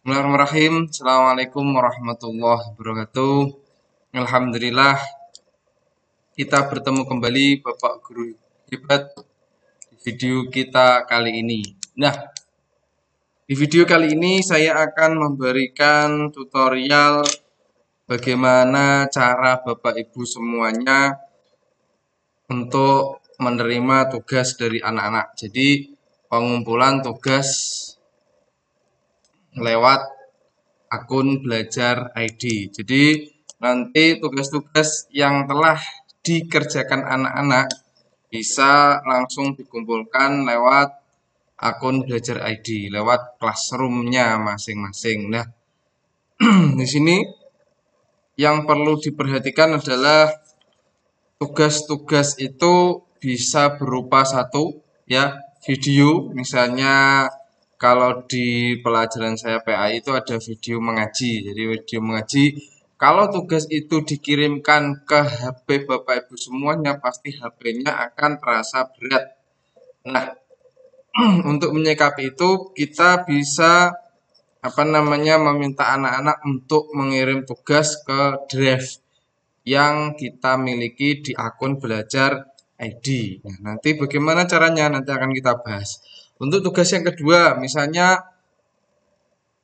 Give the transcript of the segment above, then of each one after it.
Bismillahirrahmanirrahim. Assalamualaikum warahmatullahi wabarakatuh. Alhamdulillah kita bertemu kembali Bapak Guru hebat di video kita kali ini. Nah, di video kali ini saya akan memberikan tutorial bagaimana cara Bapak Ibu semuanya untuk menerima tugas dari anak-anak. Jadi pengumpulan tugas lewat akun belajar ID. Jadi nanti tugas-tugas yang telah dikerjakan anak-anak bisa langsung dikumpulkan lewat akun belajar ID, lewat classroom-nya masing-masing. Nah, di sini yang perlu diperhatikan adalah tugas-tugas itu bisa berupa satu ya video, misalnya kalau di pelajaran saya PAI itu ada video mengaji. Jadi video mengaji, kalau tugas itu dikirimkan ke HP Bapak Ibu semuanya, pasti HP-nya akan terasa berat. Nah, untuk menyikapi itu kita bisa meminta anak-anak untuk mengirim tugas ke drive yang kita miliki di akun belajar ID. Nah, nanti bagaimana caranya nanti akan kita bahas. Untuk tugas yang kedua, misalnya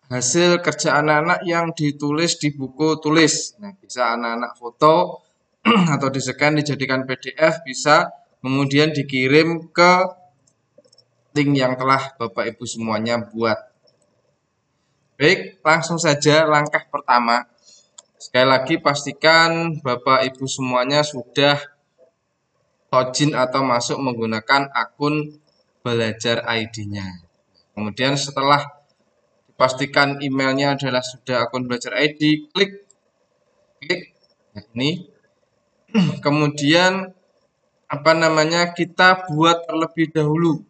hasil kerja anak-anak yang ditulis di buku tulis. Nah, bisa anak-anak foto atau di-scan dijadikan PDF, bisa kemudian dikirim ke link yang telah Bapak Ibu semuanya buat. Baik, langsung saja langkah pertama. Sekali lagi pastikan Bapak Ibu semuanya sudah login atau masuk menggunakan akun belajar ID-nya. Kemudian setelah dipastikan emailnya adalah sudah akun belajar ID, klik. Nah, ini. Kemudian kita buat terlebih dahulu.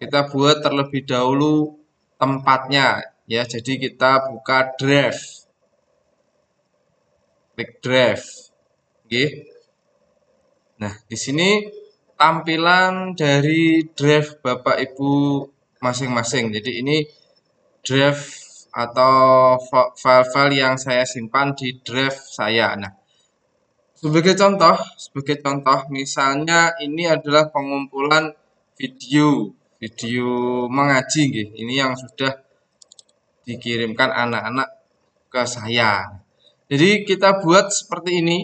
Kita buat terlebih dahulu tempatnya ya. Jadi kita buka drive. Klik drive. Oke. Nah, di sini tampilan dari drive Bapak Ibu masing-masing. Jadi ini drive atau file-file yang saya simpan di drive saya. Nah, sebagai contoh, misalnya ini adalah pengumpulan video mengaji, ini yang sudah dikirimkan anak-anak ke saya. Jadi kita buat seperti ini.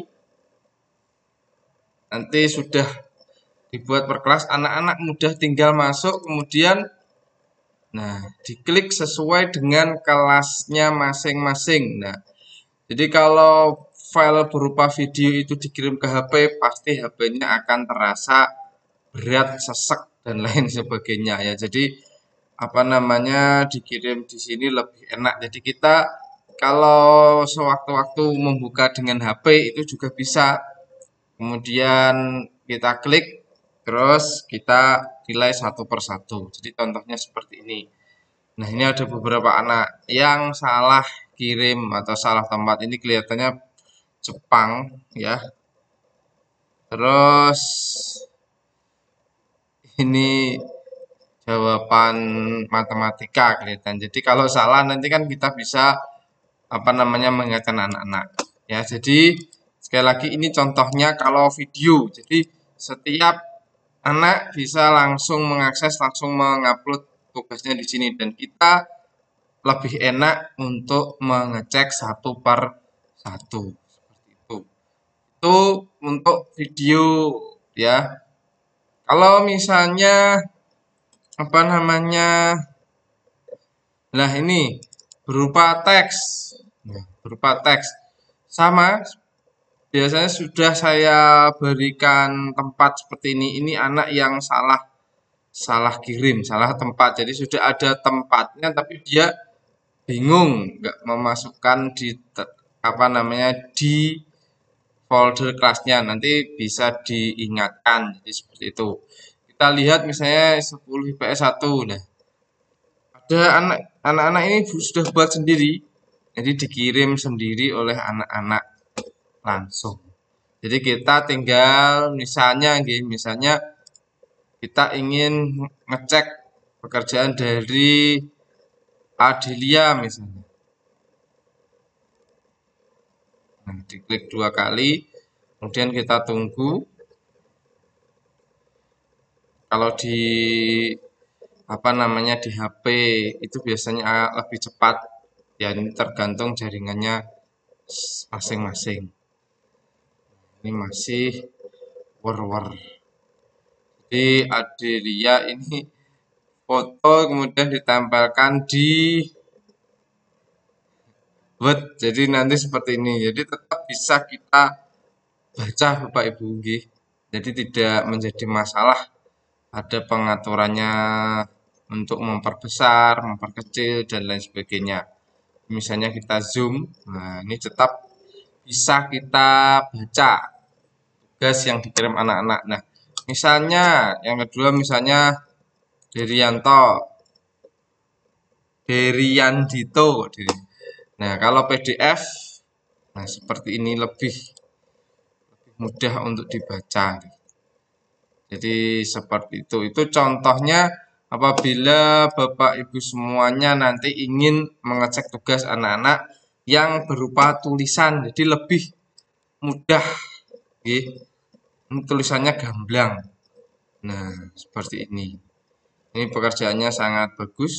Nanti sudah dibuat per kelas, anak-anak mudah tinggal masuk, kemudian diklik sesuai dengan kelasnya masing-masing. Nah, jadi kalau file berupa video itu dikirim ke HP, pasti HP-nya akan terasa berat, sesek dan lain sebagainya ya. Jadi dikirim di sini lebih enak. Jadi kita kalau sewaktu-waktu membuka dengan HP itu juga bisa. Kemudian kita klik, terus kita nilai satu persatu. Jadi contohnya seperti ini. Nah, ini ada beberapa anak yang salah kirim atau salah tempat. Ini kelihatannya Jepang ya. Terus ini jawaban matematika kelihatan. Jadi kalau salah nanti kan kita bisa mengingatkan anak-anak. Ya, jadi sekali lagi ini contohnya kalau video. Jadi setiap anak bisa langsung mengakses, langsung mengupload tugasnya di sini dan kita lebih enak untuk mengecek satu per satu seperti itu. Itu untuk video ya. Kalau misalnya nah ini berupa teks. Sama biasanya sudah saya berikan tempat seperti ini. Ini anak yang salah kirim, salah tempat. Jadi sudah ada tempatnya tapi dia bingung nggak memasukkan di folder kelasnya. Nanti bisa diingatkan. Jadi seperti itu. Kita lihat misalnya 10 IPS 1. Nah, ada anak-anak ini sudah buat sendiri. Jadi dikirim sendiri oleh anak-anak langsung. Jadi kita tinggal misalnya kita ingin ngecek pekerjaan dari Adelia misalnya. Nah, diklik 2 kali, kemudian kita tunggu. Kalau di di HP itu biasanya lebih cepat. Ya, ini tergantung jaringannya masing-masing. Ini masih war. Jadi Adelia ini foto kemudian ditempelkan di Word. Jadi nanti seperti ini. Jadi tetap bisa kita baca Bapak Ibu nggih. Jadi tidak menjadi masalah ada pengaturannya untuk memperbesar, memperkecil dan lain sebagainya. Misalnya kita zoom, nah ini tetap bisa kita baca tugas yang dikirim anak-anak. Nah, misalnya yang kedua misalnya Deriandito. Nah, kalau PDF, nah seperti ini lebih mudah untuk dibaca. Jadi seperti itu. Itu contohnya apabila Bapak Ibu semuanya nanti ingin mengecek tugas anak-anak yang berupa tulisan. Jadi lebih mudah. Ini tulisannya gamblang. Nah, seperti ini. Ini pekerjaannya sangat bagus.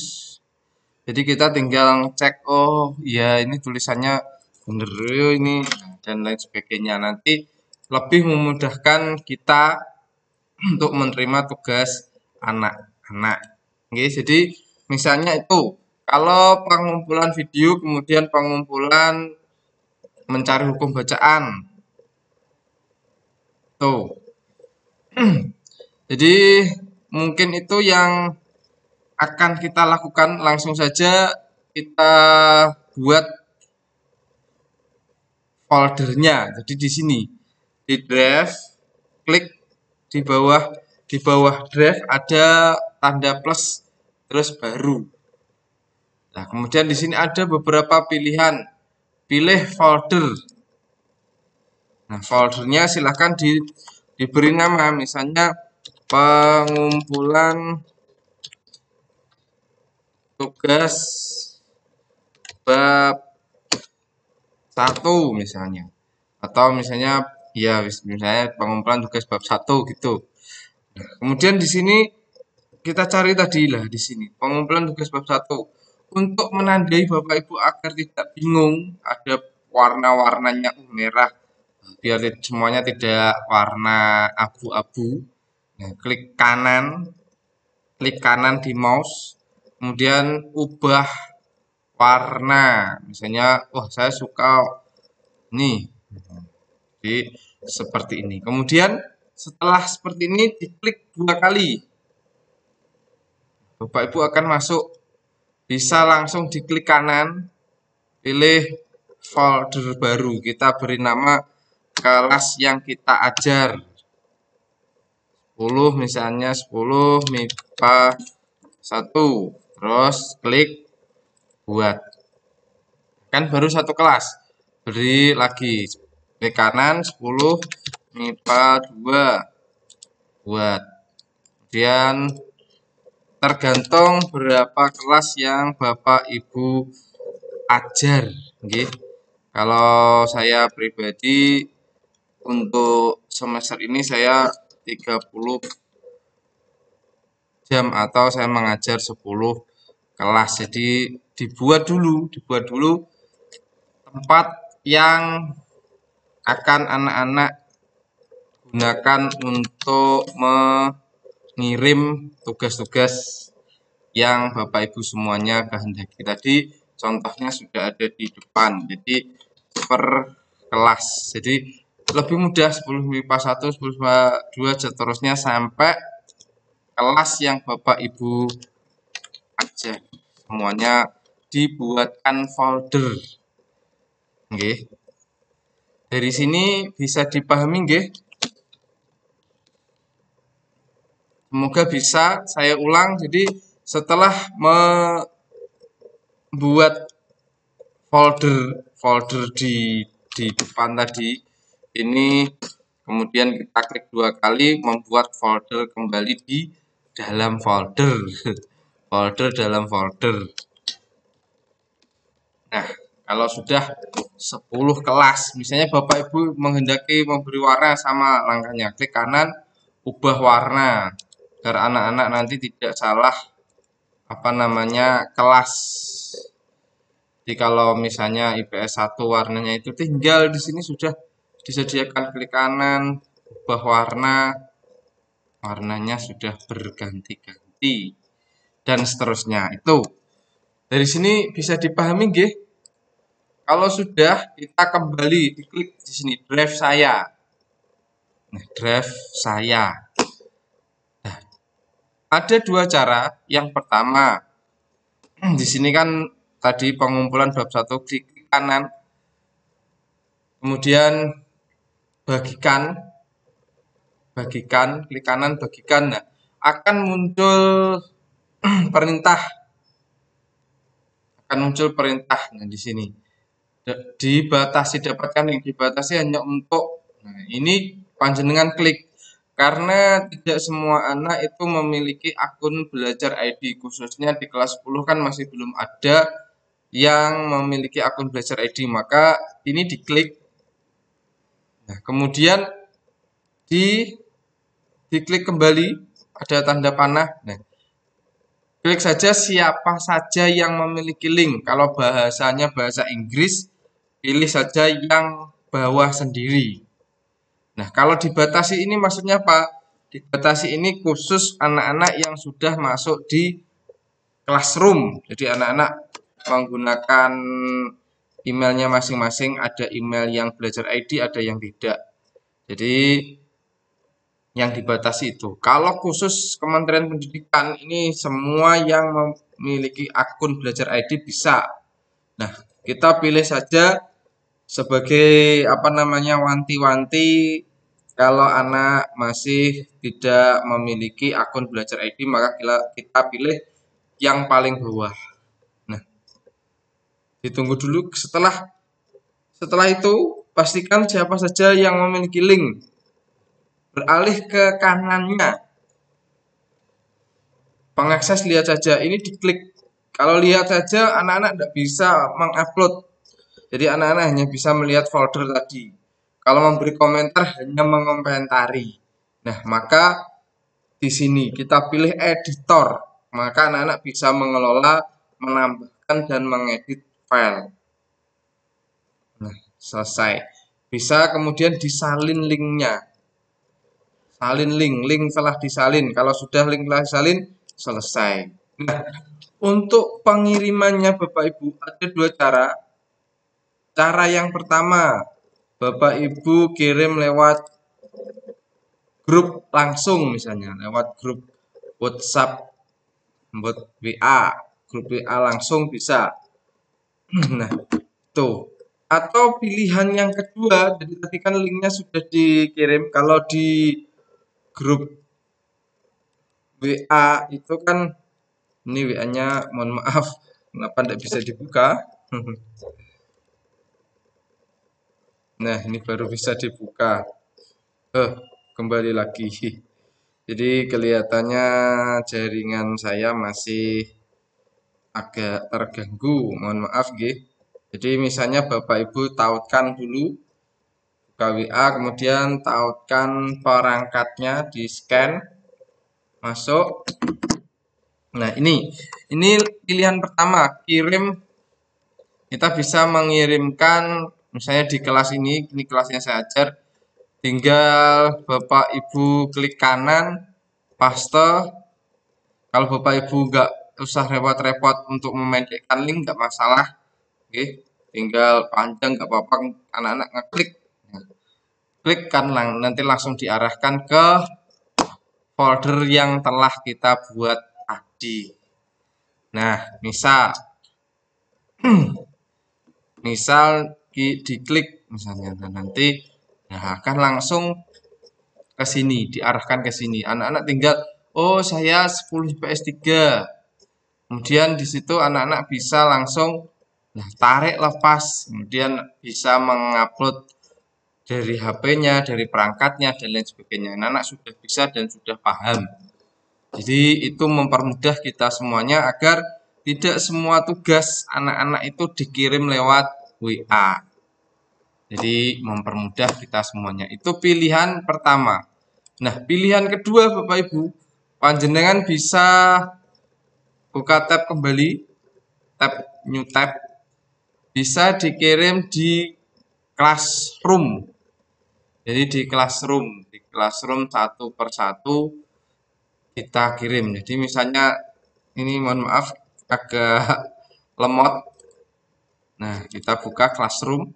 Jadi kita tinggal cek, oh ya ini tulisannya bener ini dan lain sebagainya. Nanti lebih memudahkan kita untuk menerima tugas anak-anak. Oke, jadi misalnya itu kalau pengumpulan video kemudian pengumpulan mencari hukum bacaan. Tuh. Jadi mungkin itu yang akan kita lakukan, langsung saja kita buat foldernya. Jadi di sini di drive, klik di bawah drive ada tanda plus terus baru. Nah, kemudian di sini ada beberapa pilihan. Pilih folder. Nah, foldernya silahkan diberi nama, misalnya pengumpulan tugas bab 1 misalnya. Atau misalnya ya misalnya pengumpulan tugas bab 1 gitu. Nah, kemudian di sini kita cari tadi lah di sini pengumpulan tugas bab 1. Untuk menandai Bapak Ibu agar tidak bingung, ada warna-warnanya merah biar semuanya tidak warna abu-abu. Nah, klik kanan di mouse, kemudian ubah warna. Misalnya, wah saya suka nih. Jadi seperti ini. Kemudian setelah seperti ini diklik 2 kali. Bapak Ibu akan masuk, bisa langsung diklik kanan, pilih folder baru. Kita beri nama kelas yang kita ajar. 10 misalnya 10 MIPA 1. Terus klik buat. Kan baru satu kelas. Beri lagi klik kanan 10 MIPA 2 buat. Kemudian tergantung berapa kelas yang Bapak Ibu ajar, nggih. Kalau saya pribadi untuk semester ini saya 30 jam atau saya mengajar 10 kelas. Jadi dibuat dulu tempat yang akan anak-anak gunakan untuk mengirim tugas-tugas yang Bapak Ibu semuanya kehendaki. Tadi contohnya sudah ada di depan. Jadi per kelas. Jadi lebih mudah 10 MIPA 1, 10 MIPA 2 seterusnya sampai kelas yang Bapak Ibu ajar. Semuanya dibuatkan folder. Nggih. Dari sini bisa dipahami nggih? Semoga bisa. Saya ulang. Jadi setelah membuat folder di depan tadi, ini kemudian kita klik 2 kali membuat folder kembali di dalam folder. Folder dalam folder. Nah, kalau sudah 10 kelas. Misalnya Bapak Ibu menghendaki memberi warna, sama langkahnya. Klik kanan, ubah warna. Agar anak-anak nanti tidak salah kelas. Jadi kalau misalnya IPS 1 warnanya itu tinggal di sini sudah disediakan, klik kanan, ubah warna. Warnanya sudah berganti-ganti dan seterusnya. Itu dari sini bisa dipahami nggih? Kalau sudah, kita kembali diklik di sini drive saya. Nah, drive saya. Nah, ada dua cara. Yang pertama, di sini kan tadi pengumpulan bab 1, klik kanan. Kemudian bagikan, klik kanan, bagikan. Nah, akan muncul perintah. Nah, di sini dibatasi, dapatkan yang dibatasi hanya untuk, nah ini panjenengan klik, karena tidak semua anak itu memiliki akun belajar ID, khususnya di kelas 10 kan masih belum ada yang memiliki akun belajar ID, maka ini diklik. Nah, kemudian diklik kembali, ada tanda panah. Nah, klik saja siapa saja yang memiliki link. Kalau bahasanya bahasa Inggris, pilih saja yang bawah sendiri. Nah, kalau dibatasi ini maksudnya apa? Dibatasi ini khusus anak-anak yang sudah masuk di classroom. Jadi anak-anak menggunakan emailnya masing-masing, ada email yang belajar ID, ada yang tidak. Jadi yang dibatasi itu. Kalau khusus Kementerian Pendidikan, ini semua yang memiliki akun belajar ID bisa. Nah, kita pilih saja sebagai wanti-wanti kalau anak masih tidak memiliki akun belajar ID, maka kita pilih yang paling bawah. Nah, ditunggu dulu. Setelah itu pastikan siapa saja yang memiliki link, beralih ke kanannya. Pengakses lihat saja, ini diklik. Kalau lihat saja, anak-anak tidak bisa mengupload. Jadi anak-anak hanya bisa melihat folder tadi. Kalau memberi komentar hanya mengomentari. Nah, maka di sini kita pilih editor. Maka anak-anak bisa mengelola, menambahkan dan mengedit file. Nah, selesai. Bisa kemudian disalin linknya. Salin link telah disalin. Kalau sudah link telah disalin, selesai. Nah, untuk pengirimannya Bapak Ibu ada dua cara. Cara yang pertama, Bapak Ibu kirim lewat grup langsung, misalnya lewat grup WhatsApp, buat WA, grup WA langsung bisa. Nah, tuh. Atau pilihan yang kedua, jadi tadi kan linknya sudah dikirim. Kalau di grup WA itu kan, ini WA-nya, mohon maaf, kenapa tidak bisa dibuka? Nah, ini baru bisa dibuka. Kembali lagi. Jadi kelihatannya jaringan saya masih agak terganggu, mohon maaf nggih. Jadi misalnya Bapak Ibu tautkan dulu, buka WA, kemudian tautkan perangkatnya, di scan, masuk. Nah, ini pilihan pertama, kirim. Kita bisa mengirimkan, misalnya di kelas ini kelasnya saya ajar, tinggal Bapak Ibu klik kanan, paste. Kalau Bapak Ibu nggak usah repot-repot untuk memendekkan link, nggak masalah. Oke, tinggal panjang nggak apa-apa, anak-anak ngeklik. Klik kan nanti langsung diarahkan ke folder yang telah kita buat tadi. Nah, misal diklik misalnya, dan nanti akan langsung ke sini, diarahkan ke sini. Anak-anak tinggal, oh saya 10 IPS 3. Kemudian di situ anak-anak bisa langsung tarik lepas, kemudian bisa mengupload dari HP-nya, dari perangkatnya dan lain sebagainya. Anak-anak sudah bisa dan sudah paham. Jadi itu mempermudah kita semuanya agar tidak semua tugas anak-anak itu dikirim lewat WA. Jadi mempermudah kita semuanya. Itu pilihan pertama. Nah, pilihan kedua Bapak Ibu, panjenengan bisa buka tab kembali, tab new tab, bisa dikirim di Classroom. Jadi di Classroom satu per satu kita kirim. Jadi misalnya ini mohon maaf agak lemot. Nah, kita buka Classroom.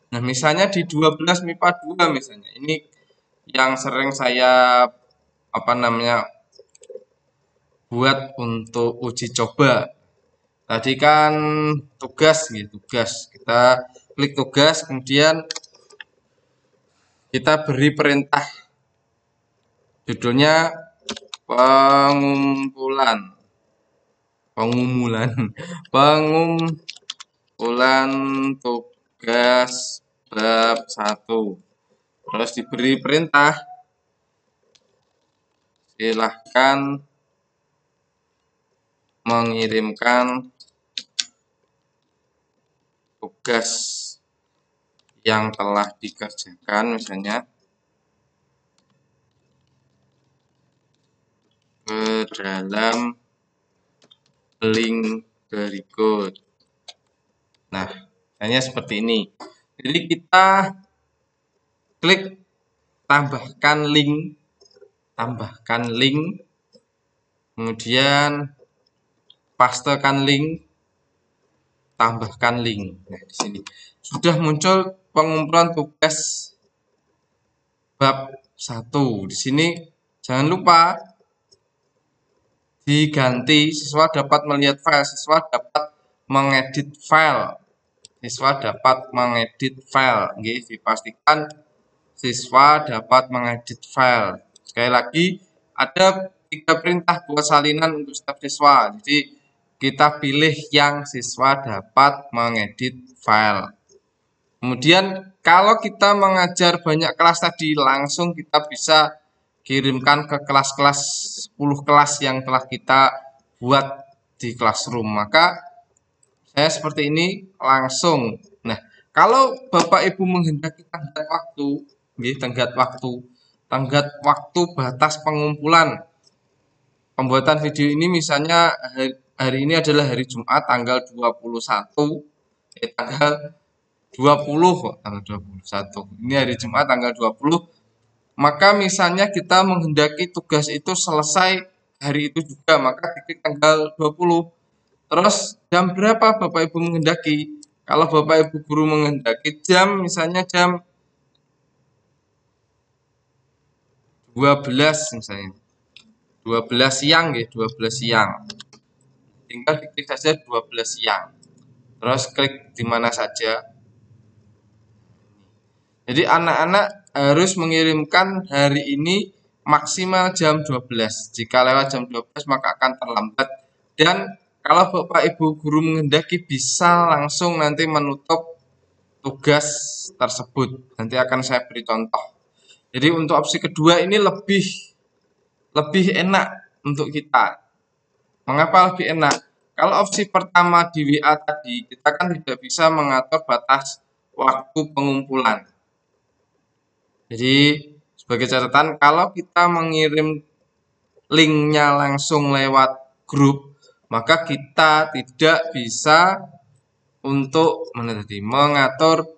Nah, misalnya di 12 MIPA 2 misalnya. Ini yang sering saya buat untuk uji coba. Tadi kan tugas gitu, tugas. Kita klik tugas, kemudian kita beri perintah. Judulnya pengumpulan tugas bab 1. Terus diberi perintah, silahkan mengirimkan tugas yang telah dikerjakan misalnya ke dalam link berikut. Nah, hanya seperti ini. Jadi kita klik tambahkan link, kemudian pastekan link, tambahkan link. Nah, di sini sudah muncul pengumpulan tugas bab 1. Di sini jangan lupa diganti, siswa dapat melihat file, siswa dapat mengedit file. Dipastikan siswa dapat mengedit file. Sekali lagi, ada 3 perintah buat salinan untuk setiap siswa. Jadi kita pilih yang siswa dapat mengedit file. Kemudian kalau kita mengajar banyak kelas tadi, langsung kita bisa kirimkan ke kelas-kelas 10 kelas yang telah kita buat di Classroom. Maka saya seperti ini langsung. Nah, kalau Bapak Ibu menghendaki tenggat waktu batas pengumpulan pembuatan video ini, misalnya hari ini adalah hari Jumat tanggal 21, tanggal 21. Ini hari Jumat tanggal 20. Maka misalnya kita menghendaki tugas itu selesai hari itu juga, maka titik tanggal 20. Terus jam berapa Bapak Ibu menghendaki? Kalau Bapak Ibu guru menghendaki jam, misalnya jam 12 misalnya. 12 siang ya, 12 siang. Tinggal diklik saja 12 siang. Terus klik di mana saja. Jadi anak-anak harus mengirimkan hari ini maksimal jam 12. Jika lewat jam 12 maka akan terlambat. Dan kalau Bapak Ibu guru menghendaki bisa langsung nanti menutup tugas tersebut. Nanti akan saya beri contoh. Jadi untuk opsi kedua ini lebih enak untuk kita. Mengapa lebih enak? Kalau opsi pertama di WA tadi, kita kan tidak bisa mengatur batas waktu pengumpulan. Jadi sebagai catatan, kalau kita mengirim linknya langsung lewat grup, maka kita tidak bisa untuk mengatur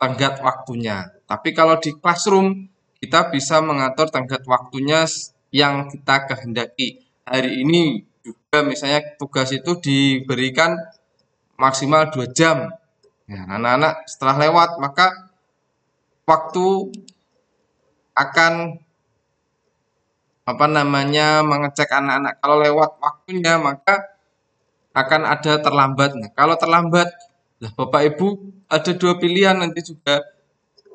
tenggat waktunya. Tapi kalau di Classroom, kita bisa mengatur tenggat waktunya yang kita kehendaki. Hari ini juga misalnya tugas itu diberikan maksimal 2 jam. Nah, anak-anak setelah lewat maka waktu akan mengecek anak-anak. Kalau lewat waktunya maka akan ada terlambat. Nah, kalau terlambat, Bapak Ibu ada 2 pilihan nanti juga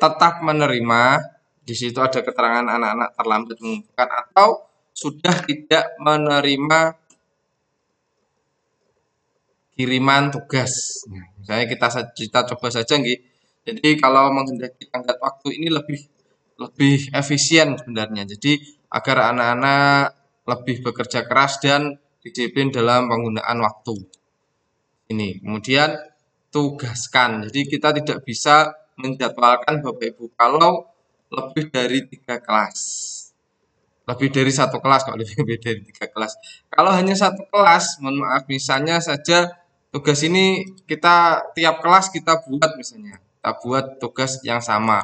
tetap menerima. Di situ ada keterangan anak-anak terlambat mengumpulkan atau sudah tidak menerima kiriman tugas. Nah, misalnya kita coba saja nggih. Jadi kalau menghendaki tenggat waktu ini lebih efisien sebenarnya. Jadi agar anak-anak lebih bekerja keras dan disiplin dalam penggunaan waktu. Ini. Kemudian tugaskan. Jadi kita tidak bisa menjadwalkan Bapak Ibu kalau lebih dari 3 kelas. Lebih dari 1 kelas, kalau lebih dari 3 kelas. Kalau hanya 1 kelas, mohon maaf, misalnya saja tugas ini kita tiap kelas kita buat misalnya. Kita buat tugas yang sama.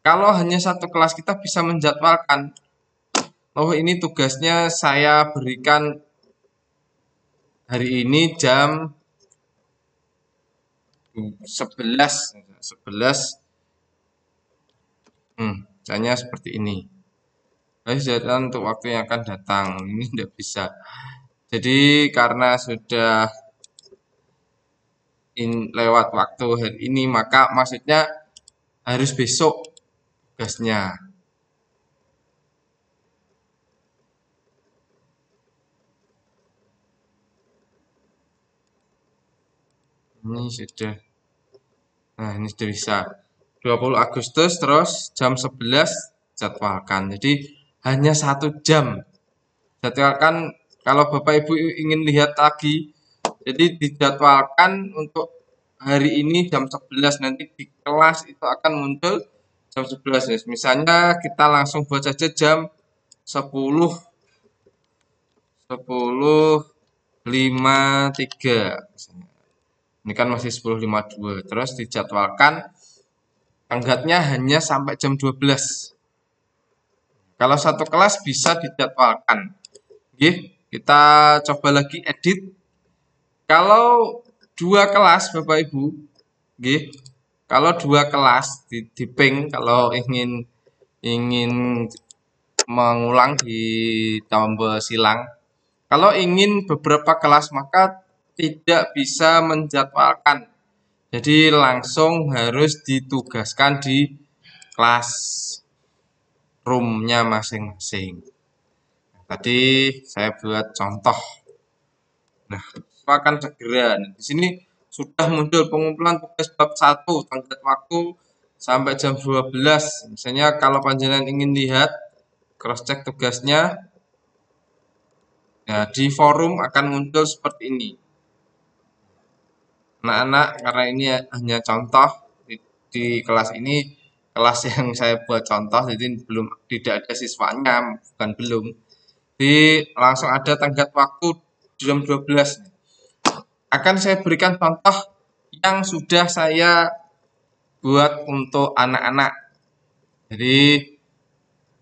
Kalau hanya 1 kelas kita bisa menjadwalkan. Oh, ini tugasnya saya berikan hari ini jam 11 misalnya seperti ini. Jadi untuk waktu yang akan datang ini tidak bisa. Jadi karena sudah lewat waktu hari ini, maka maksudnya harus besok tugasnya. Ini sudah. Nah, ini sudah bisa. 20 Agustus terus jam 11 jadwalkan. Jadi hanya 1 jam. Jadwalkan kalau Bapak Ibu ingin lihat lagi, jadi dijadwalkan untuk hari ini jam 11, nanti di kelas itu akan muncul jam 11. Misalnya kita langsung buat saja jam 10.53 misalnya. Ini kan masih 10.52. Terus dijadwalkan tenggatnya hanya sampai jam 12. Kalau 1 kelas bisa dijadwalkan. Oke, kita coba lagi edit. Kalau 2 kelas Bapak Ibu, oke, kalau 2 kelas di ping, kalau ingin mengulang di tombol silang. Kalau ingin beberapa kelas maka tidak bisa menjadwalkan. Jadi langsung harus ditugaskan di kelas roomnya masing-masing. Tadi saya buat contoh. Nah, akan segera. Nah, di sini sudah muncul pengumpulan tugas bab 1 tenggat waktu sampai jam 12. Misalnya kalau panjenengan ingin lihat cross check tugasnya, nah, di forum akan muncul seperti ini. Anak-anak, karena ini hanya contoh di kelas ini, kelas yang saya buat contoh, jadi belum tidak ada siswanya, bukan belum. Jadi langsung ada tenggat waktu jam 12. Akan saya berikan contoh yang sudah saya buat untuk anak-anak. Jadi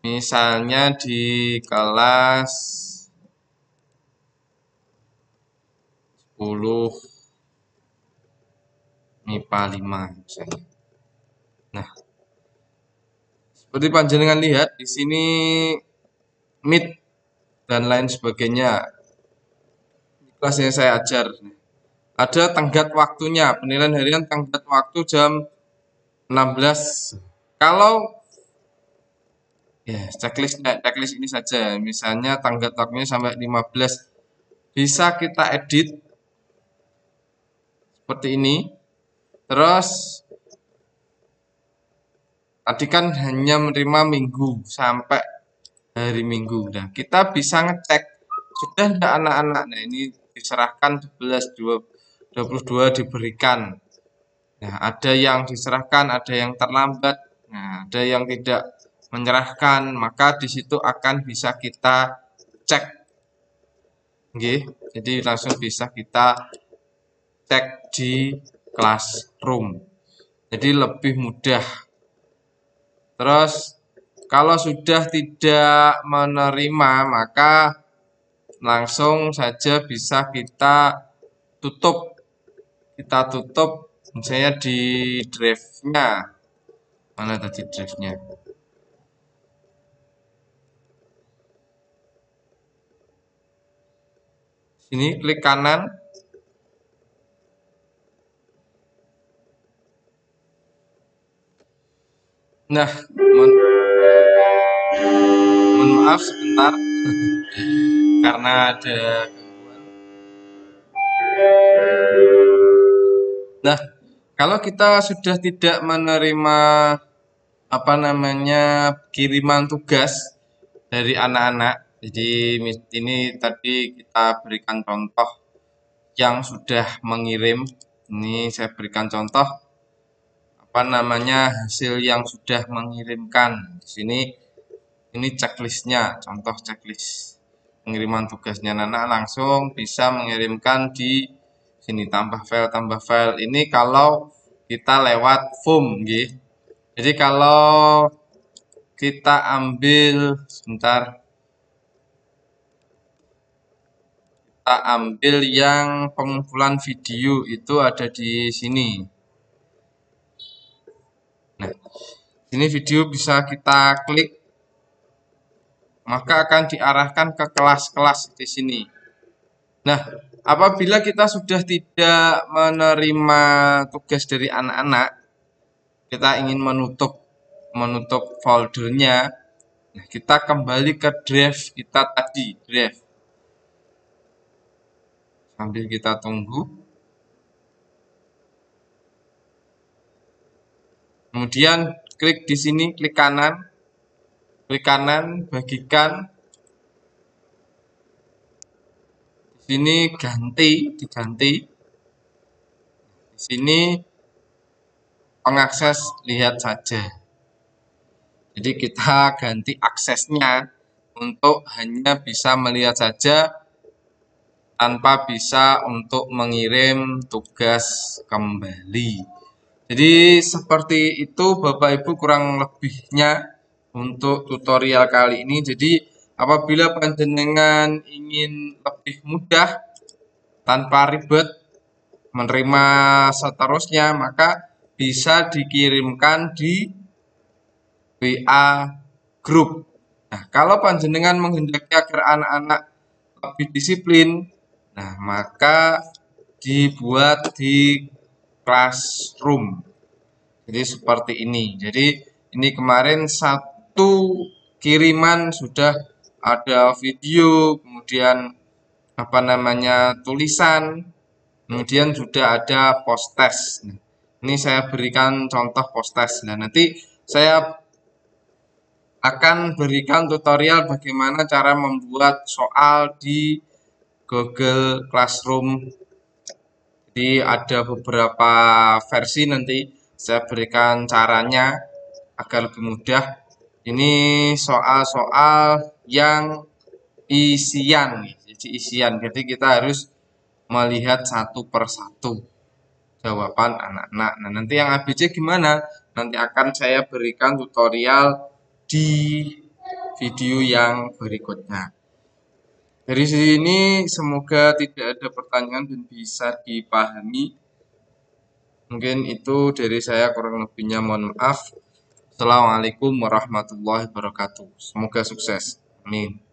misalnya di kelas 10 MIPA 5 misalnya. Nah, seperti panjenengan lihat di sini Meet dan lain sebagainya. Kelas yang saya ajar. Ada tenggat waktunya, penilaian harian tenggat waktu jam 16. Kalau ya checklist ini saja, misalnya tenggat waktunya sampai 15, bisa kita edit seperti ini. Terus tadi kan hanya menerima minggu sampai hari Minggu. Nah, kita bisa ngecek sudah tidak anak-anak. Nah, ini diserahkan 11, 22 diberikan. Nah, ada yang diserahkan, ada yang terlambat, nah, ada yang tidak menyerahkan, maka di situ akan bisa kita cek. Oke, jadi langsung bisa kita cek di classroom. Jadi lebih mudah. Terus kalau sudah tidak menerima, maka langsung saja bisa kita tutup. Kita tutup misalnya di drive-nya. Mana tadi drive-nya? Sini klik kanan. Nah, mohon maaf sebentar karena ada gangguan. Nah, kalau kita sudah tidak menerima kiriman tugas dari anak-anak, jadi ini tadi kita berikan contoh yang sudah mengirim. Ini saya berikan contoh apa namanya hasil yang sudah mengirimkan. Di sini ini checklistnya, contoh checklist pengiriman tugasnya. Nana langsung bisa mengirimkan di sini tambah file. Ini kalau kita lewat form, gitu. Jadi kalau kita ambil sebentar, kita ambil yang pengumpulan video itu ada di sini. Nah, ini video bisa kita klik, maka akan diarahkan ke kelas-kelas di sini. Nah, apabila kita sudah tidak menerima tugas dari anak-anak, kita ingin menutup foldernya, nah kita kembali ke drive kita tadi, drive. Sambil kita tunggu. Kemudian klik di sini, klik kanan, bagikan. Di sini diganti. Di sini pengakses lihat saja. Jadi kita ganti aksesnya untuk hanya bisa melihat saja tanpa bisa untuk mengirim tugas kembali. Jadi seperti itu Bapak Ibu kurang lebihnya untuk tutorial kali ini. Jadi apabila panjenengan ingin lebih mudah tanpa ribet menerima seterusnya, maka bisa dikirimkan di WA grup. Nah, kalau panjenengan menghendaki agar anak-anak lebih disiplin, nah maka dibuat di classroom. Jadi seperti ini. Jadi ini kemarin satu kiriman sudah ada video, kemudian apa namanya tulisan, kemudian sudah ada post test. Nah, ini saya berikan contoh post test. Nah, nanti saya akan berikan tutorial bagaimana cara membuat soal di Google Classroom. Jadi ada beberapa versi, nanti saya berikan caranya agar lebih mudah. Ini soal-soal yang isian, jadi kita harus melihat satu persatu jawaban anak-anak. Nah, nanti yang ABC gimana? Nanti akan saya berikan tutorial di video yang berikutnya. Dari sini semoga tidak ada pertanyaan dan bisa dipahami. Mungkin itu dari saya, kurang lebihnya mohon maaf. Assalamualaikum warahmatullahi wabarakatuh. Semoga sukses. Amin.